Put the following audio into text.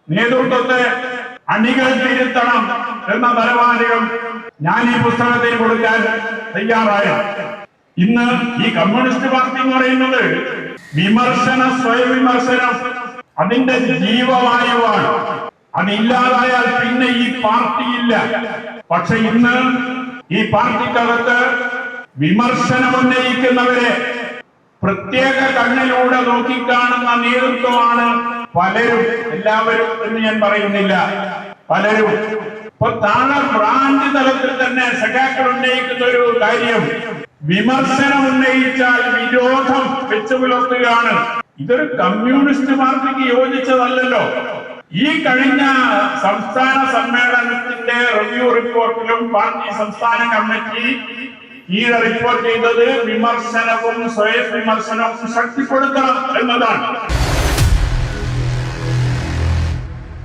നേതൃത്വത്തെ അണികൾ തിരുത്തണം എന്ന നിലപാടുകൾ ഞാൻ ഈ പുസ്തകത്തിന് കൊടുക്കാൻ തയ്യാറായ. ഇന്ന് ഈ കമ്മ്യൂണിസ്റ്റ് പാർട്ടി എന്ന് പറയുന്നത് വിമർശനം, സ്വയം വിമർശനം അതിന്റെ ജീവവായുവാണ്. അതില്ലാതായാൽ പിന്നെ ഈ പാർട്ടിയില്ല. പക്ഷെ ഇന്ന് ഈ പാർട്ടിക്കകത്ത് വിമർശനം ഉന്നയിക്കുന്നവരെ പ്രത്യേക കണ്ണിലൂടെ നോക്കിക്കാണുന്ന നേതൃത്വമാണ് പലരും. എല്ലാവരും എന്ന് ഞാൻ പറയുന്നില്ല, പലരും. ഇപ്പൊ താഴെ ബ്രാഞ്ച് തലത്തിൽ തന്നെ സഖാക്കൾ ഉന്നയിക്കുന്ന ഒരു കാര്യം, വിമർശനം ഉന്നയിച്ചാൽ വിരോധം വെച്ചു പുലർത്തുകയാണ്. ഇതൊരു കമ്മ്യൂണിസ്റ്റ് പാർട്ടിക്ക് യോജിച്ചതല്ലല്ലോ. ഈ കഴിഞ്ഞ സംസ്ഥാന സമ്മേളനത്തിന്റെ റിവ്യൂ റിപ്പോർട്ടിലും പാർട്ടി സംസ്ഥാന കമ്മിറ്റി റിപ്പോർട്ട് ചെയ്തത് വിമർശനവും സ്വയം വിമർശനവും ശക്തിപ്പെടുത്തണം എന്നതാണ്.